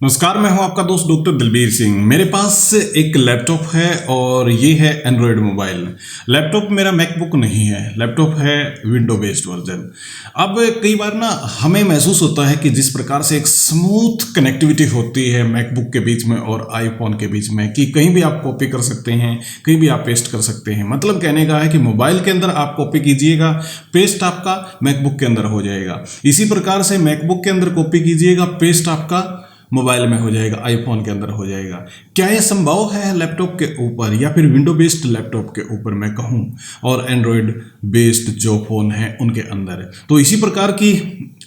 नमस्कार, मैं हूं आपका दोस्त डॉक्टर दिलबीर सिंह। मेरे पास एक लैपटॉप है और ये है एंड्रॉयड मोबाइल। लैपटॉप मेरा मैकबुक नहीं है, लैपटॉप है विंडो बेस्ड वर्जन। अब कई बार ना हमें महसूस होता है कि जिस प्रकार से एक स्मूथ कनेक्टिविटी होती है मैकबुक के बीच में और आईफोन के बीच में, कि कहीं भी आप कॉपी कर सकते हैं, कहीं भी आप पेस्ट कर सकते हैं। मतलब कहने का है कि मोबाइल के अंदर आप कॉपी कीजिएगा, पेस्ट आपका मैकबुक के अंदर हो जाएगा। इसी प्रकार से मैकबुक के अंदर कॉपी कीजिएगा, पेस्ट आपका मोबाइल में हो जाएगा, आईफोन के अंदर हो जाएगा। क्या यह संभव है लैपटॉप के ऊपर या फिर विंडो बेस्ड लैपटॉप के ऊपर मैं कहूँ, और एंड्रॉयड बेस्ड जो फ़ोन है उनके अंदर? तो इसी प्रकार की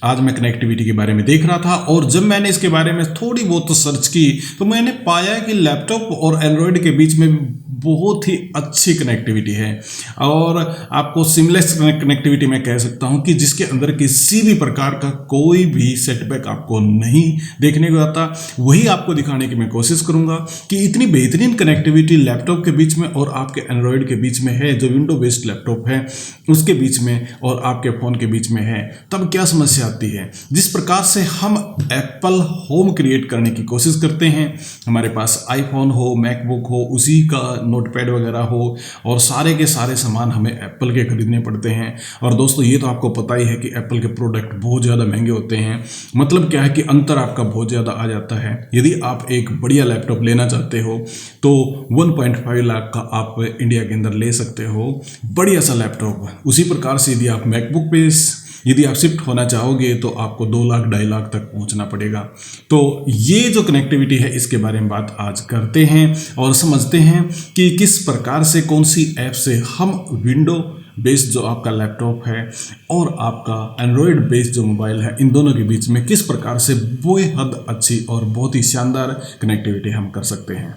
आज मैं कनेक्टिविटी के बारे में देख रहा था, और जब मैंने इसके बारे में थोड़ी बहुत सर्च की तो मैंने पाया कि लैपटॉप और एंड्रॉयड के बीच में बहुत ही अच्छी कनेक्टिविटी है, और आपको सिमलेस कनेक्टिविटी मैं कह सकता हूं कि जिसके अंदर किसी भी प्रकार का कोई भी सेटबैक आपको नहीं देखने को आता। वही आपको दिखाने की मैं कोशिश करूंगा कि इतनी बेहतरीन कनेक्टिविटी लैपटॉप के बीच में और आपके एंड्रॉयड के बीच में है, जो विंडो बेस्ड लैपटॉप है उसके बीच में और आपके फ़ोन के बीच में है, तब क्या समस्या आती है। जिस प्रकार से हम एप्पल होम क्रिएट करने की कोशिश करते हैं, हमारे पास आईफोन हो, मैकबुक हो, उसी का नोटपैड वगैरह हो, और सारे के सारे सामान हमें एप्पल के खरीदने पड़ते हैं। और दोस्तों, ये तो आपको पता ही है कि एप्पल के प्रोडक्ट बहुत ज़्यादा महंगे होते हैं। मतलब क्या है कि अंतर आपका बहुत ज़्यादा आ जाता है। यदि आप एक बढ़िया लैपटॉप लेना चाहते हो तो 1.5 लाख का आप इंडिया के अंदर ले सकते हो, बढ़िया सा लैपटॉप। उसी प्रकार से यदि आप मैकबुक पे यदि आप शिफ्ट होना चाहोगे तो आपको 2 लाख 2.5 लाख तक पहुंचना पड़ेगा। तो ये जो कनेक्टिविटी है इसके बारे में बात आज करते हैं और समझते हैं कि किस प्रकार से, कौन सी ऐप से हम विंडो बेस्ड जो आपका लैपटॉप है और आपका एंड्रॉयड बेस्ड जो मोबाइल है, इन दोनों के बीच में किस प्रकार से बेहद अच्छी और बहुत ही शानदार कनेक्टिविटी हम कर सकते हैं।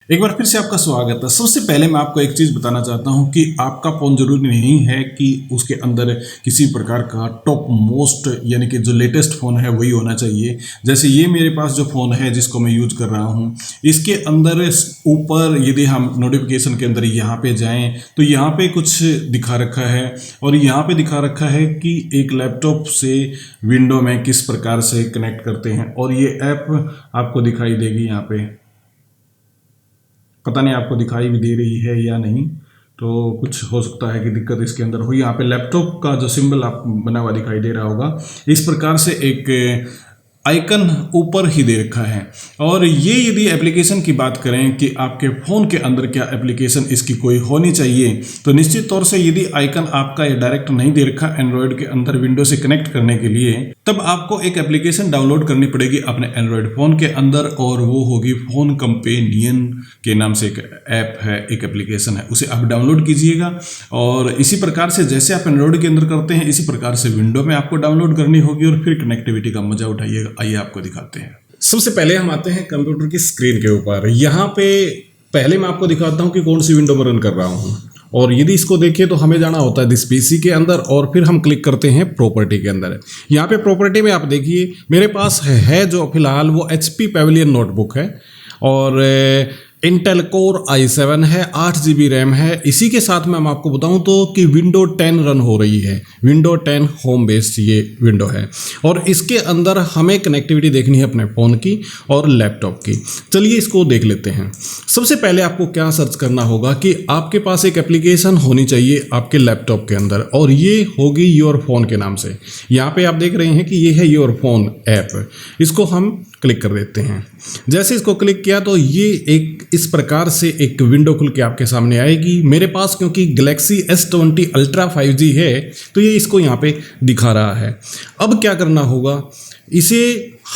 एक बार फिर से आपका स्वागत है। सबसे पहले मैं आपको एक चीज़ बताना चाहता हूं कि आपका फ़ोन ज़रूरी नहीं है कि उसके अंदर किसी प्रकार का टॉप मोस्ट यानी कि जो लेटेस्ट फ़ोन है वही होना चाहिए। जैसे ये मेरे पास जो फ़ोन है जिसको मैं यूज कर रहा हूं, इसके अंदर ऊपर यदि हम नोटिफिकेशन के अंदर यहाँ पे जाएं तो यहाँ पे कुछ दिखा रखा है, और यहाँ पे दिखा रखा है कि एक लैपटॉप से विंडो में किस प्रकार से कनेक्ट करते हैं, और ये ऐप आपको दिखाई देगी यहाँ पे। पता नहीं आपको दिखाई भी दे रही है या नहीं, तो कुछ हो सकता है कि दिक्कत इसके अंदर हो। यहाँ पे लैपटॉप का जो सिंबल आप बना हुआ दिखाई दे रहा होगा, इस प्रकार से एक आइकन ऊपर ही दे रखा है। और ये यदि एप्लीकेशन की बात करें कि आपके फ़ोन के अंदर क्या एप्लीकेशन इसकी कोई होनी चाहिए, तो निश्चित तौर से यदि आइकन आपका ये डायरेक्ट नहीं दे रखा एंड्रॉयड के अंदर विंडो से कनेक्ट करने के लिए, तब आपको एक एप्लीकेशन डाउनलोड करनी पड़ेगी अपने एंड्रॉयड फ़ोन के अंदर, और वो होगी फ़ोन कंपेनियन के नाम से एक ऐप है, एक एप्लीकेशन है, उसे आप डाउनलोड कीजिएगा। और इसी प्रकार से जैसे आप एंड्रॉयड के अंदर करते हैं, इसी प्रकार से विंडो में आपको डाउनलोड करनी होगी, और फिर कनेक्टिविटी का मजा उठाइएगा। आइए आपको दिखाते हैं। सबसे पहले हम आते हैं कंप्यूटर की स्क्रीन के ऊपर। यहाँ पे पहले मैं आपको दिखाता हूँ कि कौन सी विंडो में रन कर रहा हूँ, और यदि इसको देखिए तो हमें जाना होता है दिस पीसी के अंदर, और फिर हम क्लिक करते हैं प्रॉपर्टी के अंदर। यहाँ पे प्रॉपर्टी में आप देखिए मेरे पास है जो फिलहाल वो HP पेविलियन नोटबुक है, और इंटेल कोर i7 है, 8 GB रैम है। इसी के साथ में मैं आपको बताऊं तो कि विंडो 10 रन हो रही है। विंडो 10 होम बेस्ड ये विंडो है, और इसके अंदर हमें कनेक्टिविटी देखनी है अपने फ़ोन की और लैपटॉप की। चलिए इसको देख लेते हैं। सबसे पहले आपको क्या सर्च करना होगा कि आपके पास एक एप्लीकेशन होनी चाहिए आपके लैपटॉप के अंदर, और ये होगी योर फोन के नाम से। यहाँ पे आप देख रहे हैं कि ये है योर फोन ऐप। इसको हम क्लिक कर देते हैं। जैसे इसको क्लिक किया तो ये एक इस प्रकार से एक विंडो खुल के आपके सामने आएगी। मेरे पास क्योंकि गैलेक्सी S20 अल्ट्रा 5G है तो ये इसको यहाँ पे दिखा रहा है। अब क्या करना होगा, इसे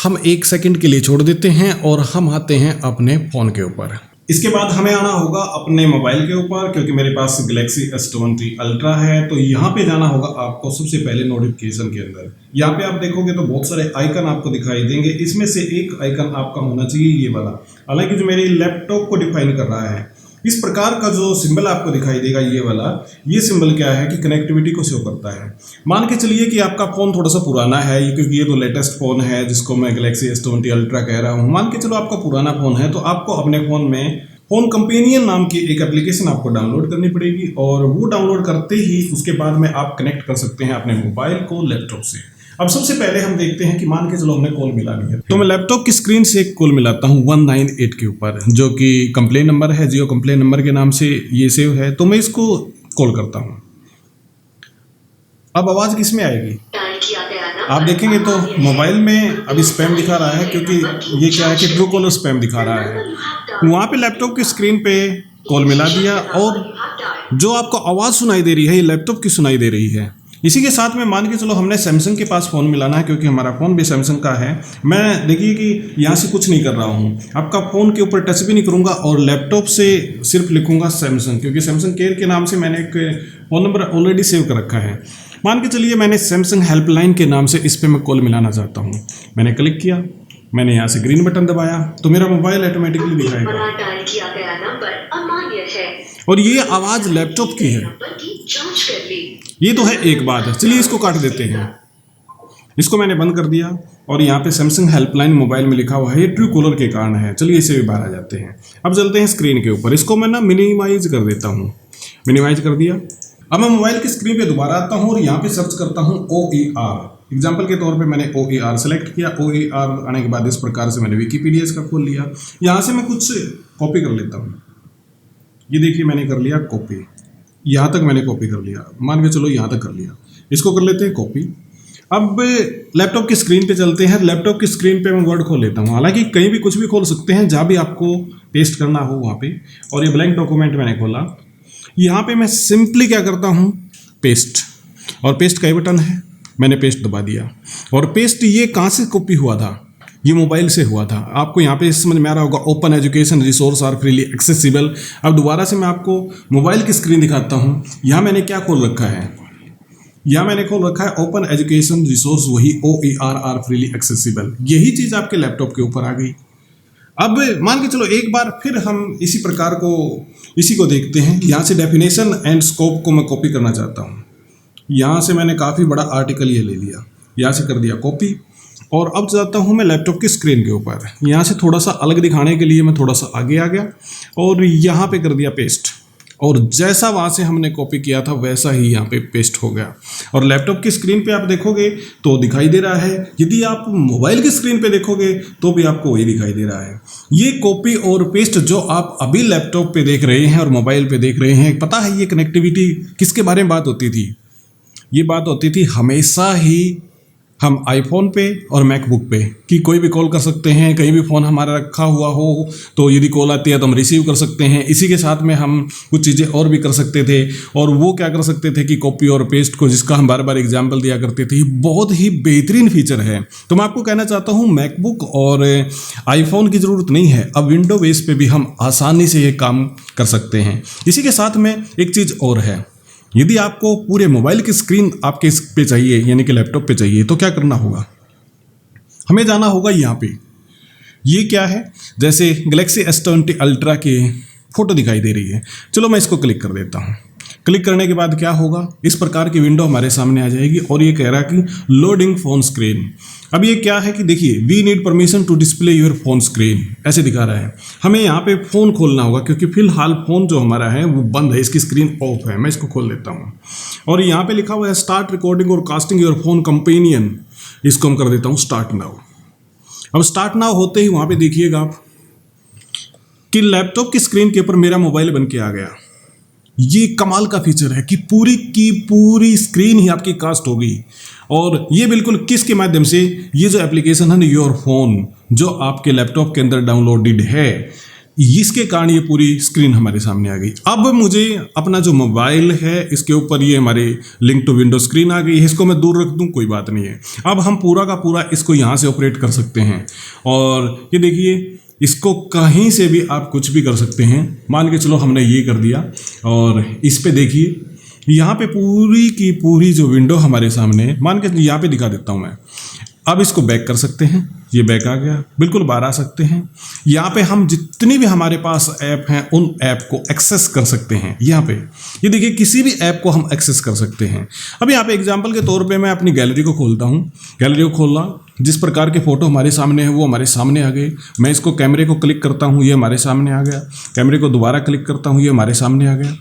हम 1 सेकंड के लिए छोड़ देते हैं और हम आते हैं अपने फ़ोन के ऊपर। इसके बाद हमें आना होगा अपने मोबाइल के ऊपर, क्योंकि मेरे पास गैलेक्सी S20 अल्ट्रा है। तो यहाँ पे जाना होगा आपको सबसे पहले नोटिफिकेशन के अंदर। यहाँ पे आप देखोगे तो बहुत सारे आइकन आपको दिखाई देंगे, इसमें से एक आइकन आपका होना चाहिए ये वाला, हालांकि जो मेरे लैपटॉप को डिफाइन कर रहा है। इस प्रकार का जो सिंबल आपको दिखाई देगा ये वाला, ये सिंबल क्या है कि कनेक्टिविटी को शो करता है। मान के चलिए कि आपका फ़ोन थोड़ा सा पुराना है, क्योंकि ये तो लेटेस्ट फ़ोन है जिसको मैं गैलेक्सी S20 अल्ट्रा कह रहा हूँ। मान के चलो आपका पुराना फ़ोन है, तो आपको अपने फ़ोन में फोन कंपेनियन नाम की एक एप्लीकेशन आपको डाउनलोड करनी पड़ेगी और वो डाउनलोड करते ही उसके बाद में आप कनेक्ट कर सकते हैं अपने मोबाइल को लैपटॉप से। अब सबसे पहले हम देखते हैं कि मान के चलो हमने कॉल मिला लिया, तो मैं लैपटॉप की स्क्रीन से एक कॉल मिलाता हूँ 198 के ऊपर, जो कि कंप्लेन नंबर है, जियो कंप्लेन नंबर के नाम से ये सेव है। तो मैं इसको कॉल करता हूँ। अब आवाज़ किस में आएगी आप देखेंगे तो मोबाइल में अभी स्पैम दिखा रहा है, क्योंकि ये क्या है कि ट्रू कॉलर स्पैम दिखा रहा है। वहाँ पे लैपटॉप की स्क्रीन पे कॉल मिला दिया और जो आपको आवाज़ सुनाई दे रही है ये लैपटॉप की सुनाई दे रही है। इसी के साथ में मान के चलो हमने सैमसंग के पास फ़ोन मिलाना है, क्योंकि हमारा फ़ोन भी सैमसंग का है। मैं देखिए कि यहाँ से कुछ नहीं कर रहा हूँ, आपका फ़ोन के ऊपर टच भी नहीं करूँगा और लैपटॉप से सिर्फ लिखूँगा सैमसंग, क्योंकि सैमसंग केयर के नाम से मैंने एक फ़ोन नंबर ऑलरेडी सेव कर रखा है। मान के चलिए मैंने सैमसंग हेल्पलाइन के नाम से इस पर मैं कॉल मिलाना चाहता हूँ। मैंने क्लिक किया, मैंने यहाँ से ग्रीन बटन दबाया तो मेरा मोबाइल ऑटोमेटिकली दिखाएगा और ये आवाज़ लैपटॉप की है। ये तो है एक बात है, चलिए इसको काट देते हैं। इसको मैंने बंद कर दिया और यहाँ पे सैमसंग हेल्पलाइन मोबाइल में लिखा हुआ है, ये ट्रू कॉलर के कारण है। चलिए इसे भी बाहर आ जाते हैं। अब चलते हैं स्क्रीन के ऊपर, इसको मैं ना मिनिमाइज कर देता हूँ। मिनिमाइज कर दिया। अब मैं मोबाइल की स्क्रीन पे दोबारा आता हूँ और यहाँ पे सर्च करता हूँ OER। एग्जाम्पल के तौर पे मैंने OER सेलेक्ट किया। OER आने के बाद इस प्रकार से मैंने विकीपीडिया इसका खोल लिया। यहाँ से मैं कुछ कॉपी कर लेता हूँ। ये देखिए मैंने कर लिया कॉपी, यहाँ तक मैंने कॉपी कर लिया। मान के चलो यहाँ तक कर लिया, इसको कर लेते हैं कॉपी। अब लैपटॉप की स्क्रीन पे चलते हैं। लैपटॉप की स्क्रीन पे मैं वर्ड खोल लेता हूँ, हालांकि कहीं भी कुछ भी खोल सकते हैं जहाँ भी आपको पेस्ट करना हो वहाँ पे। और ये ब्लैंक डॉक्यूमेंट मैंने खोला। यहाँ पे मैं सिंपली क्या करता हूँ, पेस्ट, और पेस्ट का ही बटन है, मैंने पेस्ट दबा दिया। और पेस्ट ये कहाँ से कॉपी हुआ था, ये मोबाइल से हुआ था। आपको यहाँ पे समझ में आ रहा होगा, open education resource are freely accessible. अब दोबारा से मैं आपको मोबाइल की स्क्रीन दिखाता हूँ। यहाँ मैंने क्या खोल रखा है, यहाँ मैंने खोल रखा है ओपन एजुकेशन रिसोर्स, वही OER आर फ्रीली एक्सेसिबल। यही चीज़ आपके लैपटॉप के ऊपर आ गई। अब मान के चलो एक बार फिर हम इसी प्रकार को इसी को देखते हैं। यहाँ से डेफिनेशन एंड स्कोप को मैं कॉपी करना चाहता हूँ। यहाँ से मैंने काफ़ी बड़ा आर्टिकल ये ले लिया, यहाँ से कर दिया कॉपी। और अब जाता हूँ मैं लैपटॉप की स्क्रीन के ऊपर। यहाँ से थोड़ा सा अलग दिखाने के लिए मैं थोड़ा सा आगे आ गया और यहाँ पे कर दिया पेस्ट। और जैसा वहाँ से हमने कॉपी किया था वैसा ही यहाँ पे पेस्ट हो गया। और लैपटॉप की स्क्रीन पे आप देखोगे तो दिखाई दे रहा है, यदि आप मोबाइल की स्क्रीन पे देखोगे तो भी आपको वही दिखाई दे रहा है। ये कॉपी और पेस्ट जो आप अभी लैपटॉप पे देख रहे हैं और मोबाइल पे देख रहे हैं, पता है ये कनेक्टिविटी किसके बारे में बात होती थी? ये बात होती थी हमेशा ही हम आईफोन पे और मैकबुक पे कि कोई भी कॉल कर सकते हैं, कहीं भी फ़ोन हमारा रखा हुआ हो तो यदि कॉल आती है तो हम रिसीव कर सकते हैं। इसी के साथ में हम कुछ चीज़ें और भी कर सकते थे। और वो क्या कर सकते थे कि कॉपी और पेस्ट को, जिसका हम बार बार एग्जाम्पल दिया करते थे, बहुत ही बेहतरीन फीचर है। तो मैं आपको कहना चाहता हूँ मैकबुक और आईफोन की ज़रूरत नहीं है, अब विंडो बेस पे भी हम आसानी से ये काम कर सकते हैं। इसी के साथ में एक चीज़ और है, यदि आपको पूरे मोबाइल की स्क्रीन आपके इस पे चाहिए, यानी कि लैपटॉप पे चाहिए, तो क्या करना होगा, हमें जाना होगा यहाँ पे। ये क्या है, जैसे गैलेक्सी S20 अल्ट्रा की फ़ोटो दिखाई दे रही है। चलो मैं इसको क्लिक कर देता हूँ। क्लिक करने के बाद क्या होगा, इस प्रकार की विंडो हमारे सामने आ जाएगी और ये कह रहा है कि लोडिंग फ़ोन स्क्रीन। अब ये क्या है कि देखिए, we need permission to display your phone screen, ऐसे दिखा रहा है। हमें यहाँ पे फ़ोन खोलना होगा, क्योंकि फिलहाल फ़ोन जो हमारा है वो बंद है, इसकी स्क्रीन ऑफ है। मैं इसको खोल देता हूँ और यहाँ पे लिखा हुआ है स्टार्ट रिकॉर्डिंग और कास्टिंग योर फोन कंपेनियन। इसको हम कर देता हूँ स्टार्ट नाउ। अब स्टार्ट नाउ होते ही वहाँ पे देखिएगा आप कि लैपटॉप की स्क्रीन के ऊपर मेरा मोबाइल बन के आ गया। ये कमाल का फीचर है कि पूरी की पूरी स्क्रीन ही आपकी कास्ट होगी। और ये बिल्कुल किसके माध्यम से, ये जो एप्लीकेशन है योर फोन, जो आपके लैपटॉप के अंदर डाउनलोडेड है, इसके कारण ये पूरी स्क्रीन हमारे सामने आ गई। अब मुझे अपना जो मोबाइल है इसके ऊपर ये हमारे लिंक टू विंडो स्क्रीन आ गई है, इसको मैं दूर रख दूं कोई बात नहीं है। अब हम पूरा का पूरा इसको यहाँ से ऑपरेट कर सकते हैं। और ये देखिए, इसको कहीं से भी आप कुछ भी कर सकते हैं। मान के चलो हमने ये कर दिया और इस पे देखिए, यहाँ पे पूरी की पूरी जो विंडो हमारे सामने है, मान के यहाँ पे दिखा देता हूँ मैं। अब इसको बैक कर सकते हैं, ये बैक आ गया, बिल्कुल बाहर आ सकते हैं। यहाँ पे हम जितनी भी हमारे पास ऐप हैं उन ऐप को एक्सेस कर सकते हैं। यहाँ पे ये देखिए किसी भी ऐप को हम एक्सेस कर सकते हैं। अब यहाँ पे एग्जांपल के तौर पे मैं अपनी गैलरी को खोलता हूँ, गैलरी को खोलना, जिस प्रकार के फ़ोटो हमारे सामने है वो हमारे सामने आ गए। मैं इसको कैमरे को क्लिक करता हूँ, ये हमारे सामने आ गया, कैमरे को दोबारा क्लिक करता हूँ, ये हमारे सामने आ गया।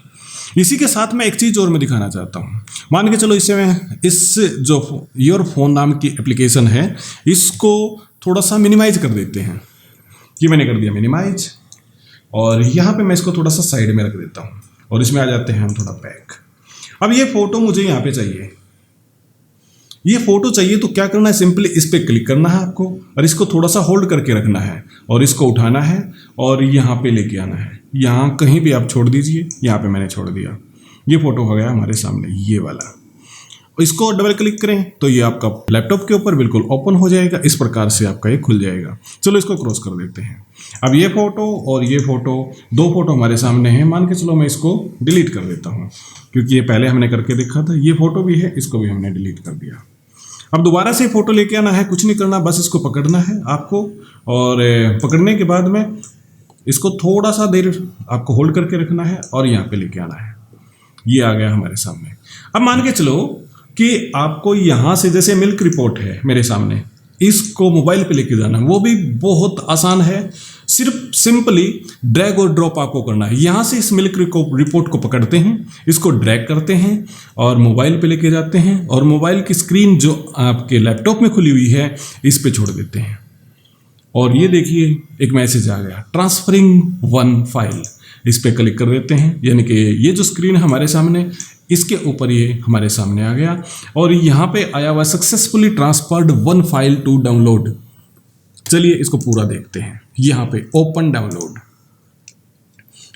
इसी के साथ मैं एक चीज़ और मैं दिखाना चाहता हूँ। मान के चलो इससे मैं इस जो योर फोन नाम की एप्लीकेशन है इसको थोड़ा सा मिनिमाइज कर देते हैं। ये मैंने कर दिया मिनिमाइज, और यहाँ पे मैं इसको थोड़ा सा साइड में रख देता हूँ और इसमें आ जाते हैं हम थोड़ा बैक। अब ये फ़ोटो मुझे यहाँ पे चाहिए, ये फ़ोटो चाहिए तो क्या करना है, सिंपली इस पर क्लिक करना है आपको और इसको थोड़ा सा होल्ड करके रखना है और इसको उठाना है और यहाँ पे लेके आना है। यहाँ कहीं भी आप छोड़ दीजिए, यहाँ पे मैंने छोड़ दिया, ये फ़ोटो हो गया हमारे सामने ये वाला। इसको डबल क्लिक करें तो ये आपका लैपटॉप के ऊपर बिल्कुल ओपन हो जाएगा, इस प्रकार से आपका ये खुल जाएगा। चलो इसको क्रॉस कर देते हैं। अब ये फ़ोटो और ये फ़ोटो, दो फोटो हमारे सामने हैं। मान के चलो मैं इसको डिलीट कर देता हूँ क्योंकि ये पहले हमने करके देखा था। ये फ़ोटो भी है, इसको भी हमने डिलीट कर दिया। अब दोबारा से फ़ोटो लेके आना है, कुछ नहीं करना, बस इसको पकड़ना है आपको और पकड़ने के बाद में इसको थोड़ा सा देर आपको होल्ड करके रखना है और यहाँ पे लेके आना है। ये आ गया हमारे सामने। अब मान के चलो कि आपको यहाँ से, जैसे मिल्क रिपोर्ट है मेरे सामने, इसको मोबाइल पे लेके जाना है, वो भी बहुत आसान है। सिर्फ सिंपली ड्रैग और ड्रॉप आपको करना है। यहाँ से इस मिल्क रिपोर्ट को पकड़ते हैं, इसको ड्रैग करते हैं और मोबाइल पे लेके जाते हैं और मोबाइल की स्क्रीन जो आपके लैपटॉप में खुली हुई है इस पे छोड़ देते हैं और ये देखिए एक मैसेज आ गया, ट्रांसफरिंग वन फाइल। इस पे क्लिक कर देते हैं, यानी कि ये जो स्क्रीन है हमारे सामने, इसके ऊपर ये हमारे सामने आ गया और यहाँ पे आया हुआ successfully transferred one file to download. चलिए इसको पूरा देखते हैं। यहाँ पे ओपन डाउनलोड,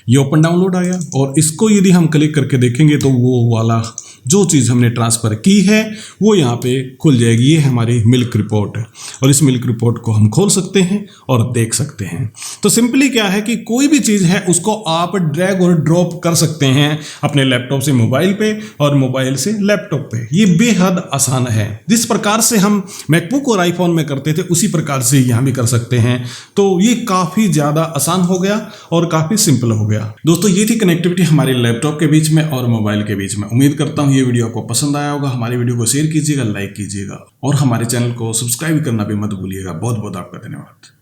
ये ओपन डाउनलोड आया और इसको यदि हम क्लिक करके देखेंगे तो वो वाला जो चीज़ हमने ट्रांसफ़र की है वो यहाँ पे खुल जाएगी। ये हमारी मिल्क रिपोर्ट है और इस मिल्क रिपोर्ट को हम खोल सकते हैं और देख सकते हैं। तो सिंपली क्या है कि कोई भी चीज़ है उसको आप ड्रैग और ड्रॉप कर सकते हैं अपने लैपटॉप से मोबाइल पे और मोबाइल से लैपटॉप पे। ये बेहद आसान है। जिस प्रकार से हम मैकबुक और आईफोन में करते थे उसी प्रकार से यहाँ भी कर सकते हैं। तो ये काफ़ी ज़्यादा आसान हो गया और काफ़ी सिंपल हो गया। दोस्तों ये थी कनेक्टिविटी हमारे लैपटॉप के बीच में और मोबाइल के बीच में। उम्मीद करता हूँ ये वीडियो आपको पसंद आया होगा। हमारी वीडियो को शेयर कीजिएगा, लाइक कीजिएगा और हमारे चैनल को सब्सक्राइब करना भी मत भूलिएगा। बहुत बहुत आपका धन्यवाद।